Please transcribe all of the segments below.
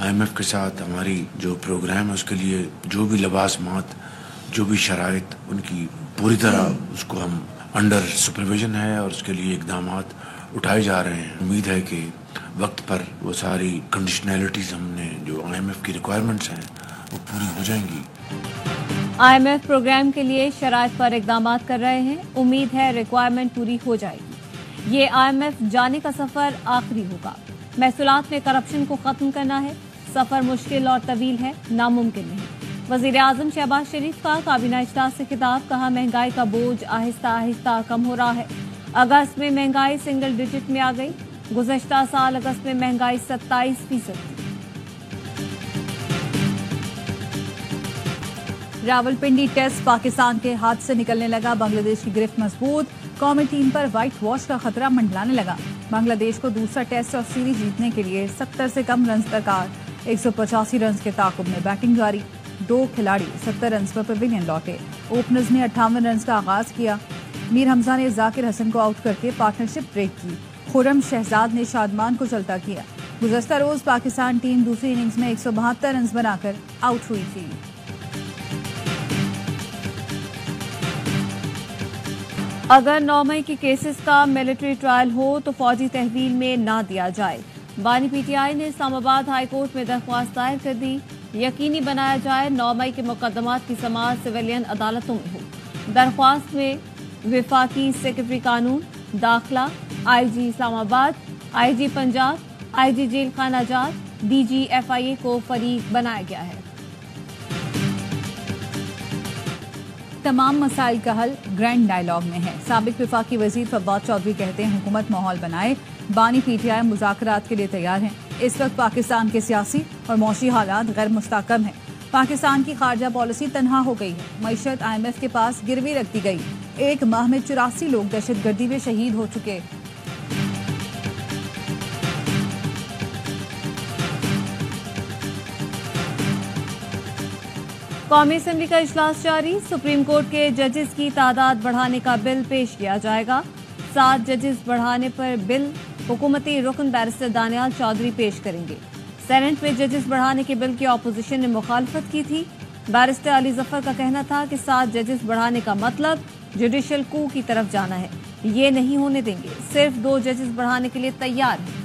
IMF کے ساتھ ہماری جو پروگرام ہے اس کے لیے جو بھی لوازمات، جو بھی شرائط ان کی پوری طرح اس کو ہم انڈر سپرویژن ہے اور اس کے لیے اقدامات اٹھائے جا رہے ہیں. امید ہے کہ وقت پر وہ ساری کنڈیشنلٹیز ہم نے جو IMF کی ریکوائرمنٹس ہیں وہ پوری ہو جائیں گی. IMF پروگرام کے لیے شرائط پر اقدامات کر رہے ہیں. امید ہے ریکوائرمنٹ پوری ہو جائے گی. یہ IMF جانے کا سفر آخری ہوگا. محصولات میں کرپشن کو ختم کرنا ہے. سفر مشکل اور طویل ہے، ناممکن نہیں. وزیر اعظم شہباز شریف کا کابینہ اجلاس سے خطاب. کہا مہنگائی کا بوجھ آہستہ آہستہ کم ہو رہا ہے. اگست میں مہنگائی سنگل ڈیجٹ میں آ گئی. گزشتہ سال اگست میں مہنگائی 27% تھی. راولپنڈی ٹیسٹ پاکستان کے ہاتھ سے نکلنے لگا. بنگلہ دیش کی گرفت مضبوط. قومی ٹیم پر وائٹ واش کا خطرہ منڈلانے لگا. بنگلہ دیش کو دوسرا ٹیسٹ اور سیریز جیتنے کے لیے 70 سے کم رنز درکار. 185 رنز کے تعاقب میں بیٹنگ جاری. 2 کھلاڑی 70 رنز پر پویلین لوٹے. اوپنرز نے 58 رنز کا آغاز کیا. میر حمزہ نے ذاکر حسن کو آؤٹ کر کے پارٹنرشپ بریک کی. خرم شہزاد نے شادمان کو چلتا کیا. گزشتہ روز پاکستان ٹیم دوسری اننگز میں 172 رنز بنا کر آؤٹ ہوئی تھی. اگر 9 مئی کے کیسز کا ملٹری ٹرائل ہو تو فوجی تحویل میں نہ دیا جائے. بانی PTI نے اسلام آباد ہائی کورٹ میں درخواست دائر کر دی. یقینی بنایا جائے 9 مئی کے مقدمات کی سماعت سویلین عدالتوں میں ہو. درخواست میں وفاقی سیکرٹری قانون داخلہ، IG اسلام آباد، IG پنجاب، IG جیل خانہ جات، DG FIA کو فریق بنایا گیا ہے. تمام مسائل کا حل گرینڈ ڈائیلاگ میں ہے. سابق وفاقی وزیر فواد چودھری کہتے ہیں حکومت ماحول بنائے. بانی PTI مذاکرات کے لیے تیار ہیں. اس وقت پاکستان کے سیاسی اور معاشی حالات غیر مستحکم ہیں. پاکستان کی خارجہ پالیسی تنہا ہو گئی ہے. معیشت IMF کے پاس گروی رکھ دی گئی. 1 ماہ میں 84 لوگ دہشت گردی میں شہید ہو چکے. قومی اسمبلی کا اجلاس جاری. سپریم کورٹ کے ججز کی تعداد بڑھانے کا بل پیش کیا جائے گا. 7 ججز بڑھانے پر بل حکومتی رکن بیرسٹر دانیال چودھری پیش کریں گے. سینٹ میں ججز بڑھانے کے بل کی اپوزیشن نے مخالفت کی تھی. بیرسٹر علی ظفر کا کہنا تھا کہ 7 ججز بڑھانے کا مطلب جوڈیشل کو کی طرف جانا ہے. یہ نہیں ہونے دیں گے. صرف 2 ججز بڑھانے کے لیے تیار ہیں.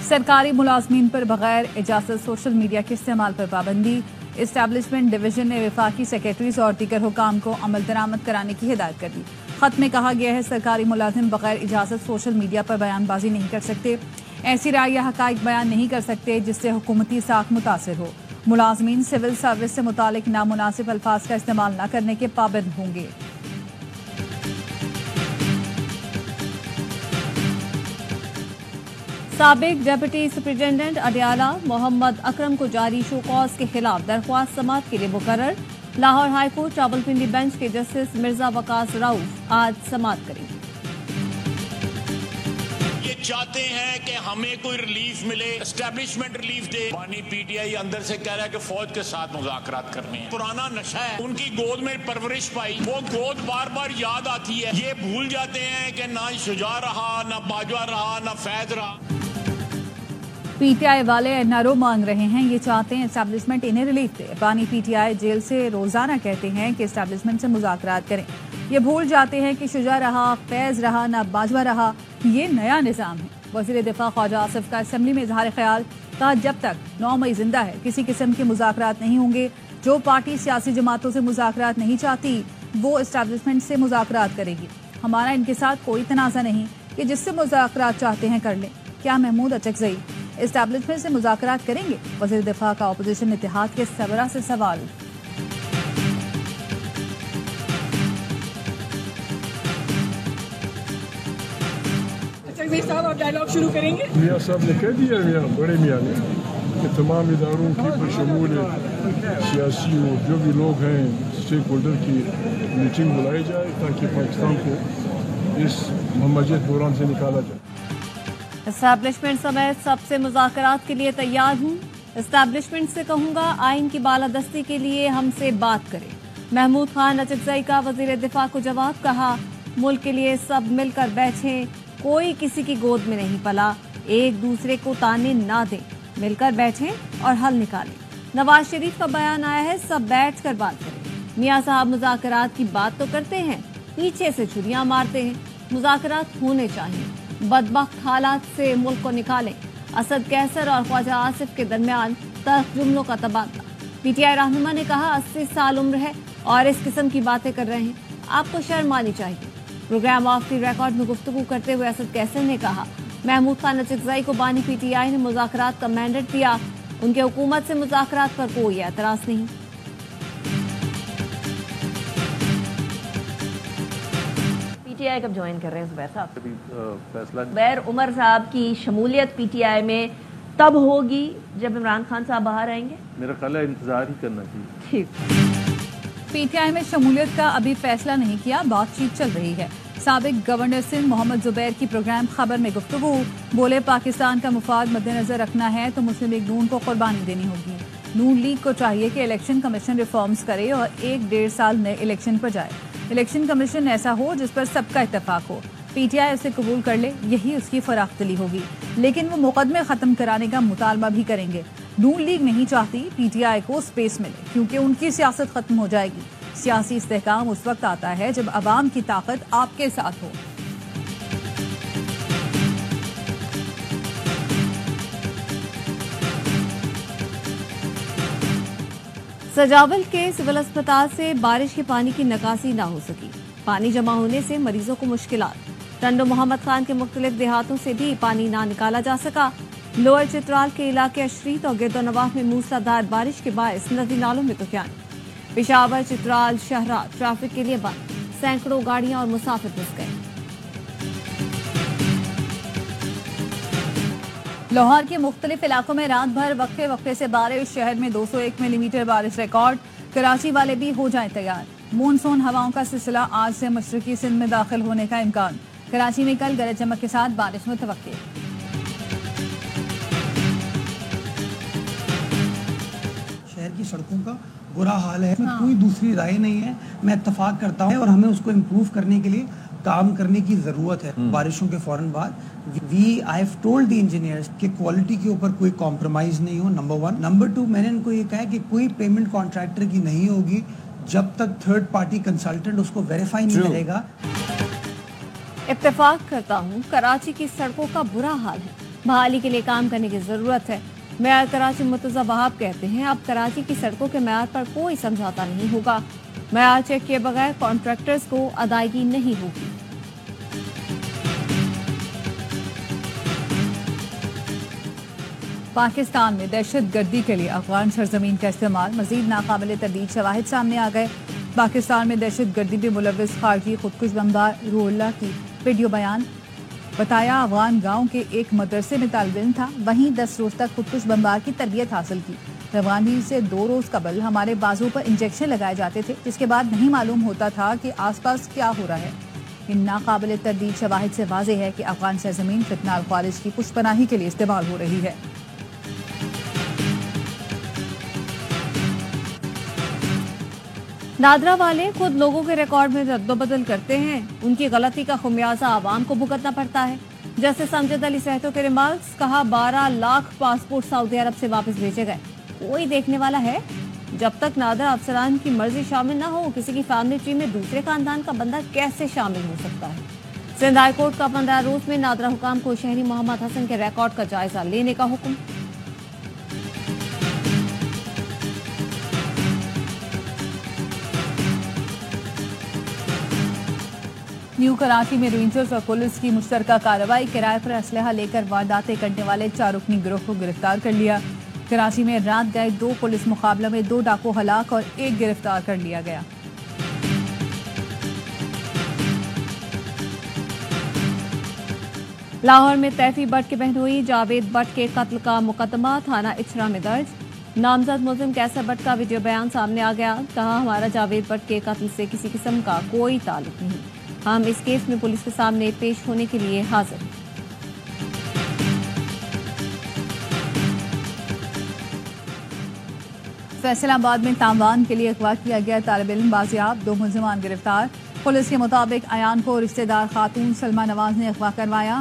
سرکاری ملازمین پر بغیر اجازت سوشل میڈیا کے استعمال پر پابندی. اسٹیبلشمنٹ ڈویژن نے وفاقی سیکرٹریز اور دیگر حکام کو عمل درآمد کرانے کی ہدایت کر دی. خط میں کہا گیا ہے سرکاری ملازم بغیر اجازت سوشل میڈیا پر بیان بازی نہیں کر سکتے. ایسی رائے یا حقائق بیان نہیں کر سکتے جس سے حکومتی ساکھ متاثر ہو. ملازمین سول سروس سے متعلق نامناسب الفاظ کا استعمال نہ کرنے کے پابند ہوں گے. سابق ڈپٹی سپرنٹینڈنٹ اڈیالہ محمد اکرم کو جاری شو کاز کے خلاف درخواست سماعت کے لیے مقرر. Lahore high court Rawalpindi bench کے جسٹس مرزا وقاص رؤف آج سماعت کریں گے. یہ چاہتے ہیں کہ ہمیں کوئی ریلیف ملے، اسٹیبلشمنٹ ریلیف دے. بانی PTI اندر سے کہہ رہا ہے کہ فوج کے ساتھ مذاکرات کرنے ہیں. پرانا نشہ ہے، ان کی گود میں پرورش پائی، وہ گود بار بار یاد آتی ہے. یہ بھول جاتے ہیں کہ نہ شجاع رہا، نہ باجوہ رہا، نہ فیض رہا. PTI والے NRO مانگ رہے ہیں. یہ چاہتے ہیں اسٹیبلشمنٹ انہیں ریلیف دے. بانی PTI جیل سے روزانہ کہتے ہیں کہ اسٹیبلشمنٹ سے مذاکرات کریں. یہ بھول جاتے ہیں کہ شجاع رہا، فیض رہا، نہ باجوہ رہا. یہ نیا نظام ہے. وزیر دفاع خواجہ آصف کا اسمبلی میں اظہار خیال. کہا جب تک 9 مئی زندہ ہے کسی قسم کے مذاکرات نہیں ہوں گے. جو پارٹی سیاسی جماعتوں سے مذاکرات نہیں چاہتی وہ اسٹیبلشمنٹ سے مذاکرات کرے گی. ہمارا ان کے ساتھ کوئی تنازع نہیں کہ جس سے مذاکرات چاہتے ہیں کر لیں. کیا محمود اچکزئی اسٹیبلشمنٹ سے مذاکرات کریں گے؟ وزیر دفاع کا اپوزیشن اتحاد کے سربراہ سے سوال. صاحب آپ ڈائلاگ شروع کریں گے. میاں صاحب نے کہہ دیا بڑے میاں نے کہ تمام اداروں کی بشمول سیاسی و جو بھی لوگ ہیں اسٹیک ہولڈر کی میٹنگ بلائی جائے تاکہ پاکستان کو اس ممجد بحران سے نکالا جائے. اسٹیبلشمنٹ سمیت سب سے مذاکرات کے لیے تیار ہوں. اسٹیبلشمنٹ سے کہوں گا آئین کی بالادستی کے لیے ہم سے بات کریں. محمود خان اچکزئی کا وزیر دفاع کو جواب. کہا ملک کے لیے سب مل کر بیٹھیں. کوئی کسی کی گود میں نہیں پلا. ایک دوسرے کو تانے نہ دیں، مل کر بیٹھیں اور حل نکالیں۔ نواز شریف کا بیان آیا ہے سب بیٹھ کر بات کریں۔ میاں صاحب مذاکرات کی بات تو کرتے ہیں، پیچھے سے چھریاں مارتے ہیں۔ مذاکرات ہونے چاہیے، بدبخت حالات سے ملک کو نکالیں۔ اسد کیسر اور خواجہ آصف کے درمیان تلخ جملوں کا تبادلہ۔ پی ٹی آئی رہنما نے کہا 80 سال عمر ہے اور اس قسم کی باتیں کر رہے ہیں، آپ کو شرم آنی چاہیے۔ پروگرام آف دی ریکارڈ میں گفتگو کرتے ہوئے اسد کیسر نے کہا محمود خان اچکزئی کو بانی پی ٹی آئی نے مذاکرات کا مینڈیٹ دیا، ان کے حکومت سے مذاکرات پر کوئی اعتراض نہیں۔ پی ٹی آئی کب جوائن کر رہے ہیں زبیر صاحب؟ زبیر عمر صاحب کی شمولیت پی ٹی آئی میں تب ہوگی جب عمران خان صاحب باہر آئیں گے؟ میرا خیال ہے انتظار ہی کرنا چاہیے۔ ٹھیک، پی ٹی آئی میں شمولیت کا ابھی فیصلہ نہیں کیا، بات چیت چل رہی ہے۔ سابق گورنر سندھ محمد زبیر کی پروگرام خبر میں گفتگو، بولے پاکستان کا مفاد مد نظر رکھنا ہے تو مسلم لیگ نون کو قربانی دینی ہوگی۔ نون لیگ کو چاہیے کہ الیکشن کمیشن ریفارمز کرے اور 1-1.5 سال نئے الیکشن پر جائے۔ الیکشن کمیشن ایسا ہو جس پر سب کا اتفاق ہو، پی ٹی آئی اسے قبول کر لے، یہی اس کی فراخ دلی ہوگی، لیکن وہ مقدمے ختم کرانے کا مطالبہ بھی کریں گے۔ نون لیگ نہیں چاہتی پی ٹی آئی کو سپیس ملے کیونکہ ان کی سیاست ختم ہو جائے گی۔ سیاسی استحکام اس وقت آتا ہے جب عوام کی طاقت آپ کے ساتھ ہو۔ سجاول کے سول اسپتال سے بارش کے پانی کی نکاسی نہ ہو سکی، پانی جمع ہونے سے مریضوں کو مشکلات۔ ٹنڈو محمد خان کے مختلف دیہاتوں سے بھی پانی نہ نکالا جا سکا۔ لوئر چترال کے علاقے اشریت اور گرد و نواح میں موسلادھار بارش کے باعث ندی نالوں میں طوفان۔ پشاور چترال شاہراہ ٹریفک کے لیے بند، سینکڑوں گاڑیاں اور مسافر پھنس گئے۔ لاہور کے مختلف علاقوں میں رات بھر وقفے وقفے سے بارش، شہر میں 201 ملی میٹر بارش ریکارڈ۔ کراچی والے بھی ہو جائیں تیار، مونسون ہواؤں کا سلسلہ آج سے مشرقی سندھ میں داخل ہونے کا امکان۔ کراچی میں کل گرج چمک کے ساتھ بارش متوقع۔ شہر کی سڑکوں کا برا حال ہے، کوئی دوسری رائے نہیں ہے، میں اتفاق کرتا ہوں اور ہمیں اس کو امپروو کرنے کے لیے کام کرنے کی ضرورت ہے۔ بارشوں کے فوراً بعد I have told the engineers کہ کوالٹی کے اوپر کوئی کمپرومائز نہیں ہو، نمبر 1۔ نمبر 2، میں نے ان کو یہ کہا کہ کوئی پیمنٹ کانٹریکٹر کی نہیں ہوگی جب تک تھرڈ پارٹی کنسلٹنٹ اس کو ویریفائی نہیں کرے گا۔ اتفاق کرتا ہوں، کراچی کی سڑکوں کا برا حال ہے، بحالی کے لیے کام کرنے کی ضرورت ہے۔ میئر کراچی مرتضی وہاب کہتے ہیں اب کراچی کی سڑکوں کے معیار پر کوئی سمجھوتا نہیں ہوگا، معیار چیک کیے بغیر کانٹریکٹرز کو ادائیگی نہیں ہوگی۔ پاکستان میں دہشت گردی کے لیے افغان سرزمین کا استعمال، مزید ناقابل تردید شواہد سامنے آ گئے۔ پاکستان میں دہشت گردی میں ملوث خارجی خودکش بمبار روح اللہ کی ویڈیو بیان، بتایا افغان گاؤں کے ایک مدرسے میں طالب علم تھا، وہیں 10 روز تک خودکش بمبار کی تربیت حاصل کی۔ روانگی سے 2 روز قبل ہمارے بازو پر انجیکشن لگائے جاتے تھے، جس کے بعد نہیں معلوم ہوتا تھا کہ آس پاس کیا ہو رہا ہے۔ ان ناقابل تردید شواہد سے واضح ہے کہ افغان سرزمین فتنہ الخوارج کی پشت پناہی کے لیے استعمال ہو رہی ہے۔ نادرا والے خود لوگوں کے ریکارڈ میں رد و بدل کرتے ہیں، ان کی غلطی کا خمیازہ عوام کو بھگتنا پڑتا ہے۔ جسٹس امجد علی سہتو کے ریمارکس، کہا 12 لاکھ پاسپورٹ سعودی عرب سے واپس بھیجے گئے، کوئی دیکھنے والا ہے؟ جب تک نادرا افسران کی مرضی شامل نہ ہو، کسی کی فیملی ٹری میں دوسرے خاندان کا بندہ کیسے شامل ہو سکتا ہے؟ سندھ ہائی کورٹ کا 15 روز میں نادرا حکام کو شہری محمد حسن کے ریکارڈ کا جائزہ لینے کا حکم۔ نیو کراچی میں رینجرز اور پولیس کی مشترکہ کارروائی، کرائے پر اسلحہ لے کر وارداتیں کرنے والے 4 رکنی گروہ کو گرفتار کر لیا۔ کراچی میں رات گئے 2 پولیس مقابلہ میں 2 ڈاکو ہلاک اور 1 گرفتار کر لیا گیا۔ لاہور میں تیفی بٹ کی بہنوئی، جاوید بٹ کے قتل کا مقدمہ تھانہ اچھرا میں درج۔ نامزد ملزم کیسر بٹ کا ویڈیو بیان سامنے آ گیا، کہا ہمارا جاوید بٹ کے قتل سے کسی قسم کا کوئی تعلق نہیں، ہم اس کیس میں پولیس کے سامنے پیش ہونے کے لیے حاضر ہیں۔ فیصل آباد میں تاوان کے لیے اغوا کیا گیا طالب علم بازیاب، 2 ملزمان گرفتار۔ پولیس کے مطابق ایان کو رشتہ دار خاتون سلمہ نواز نے اغوا کروایا۔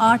8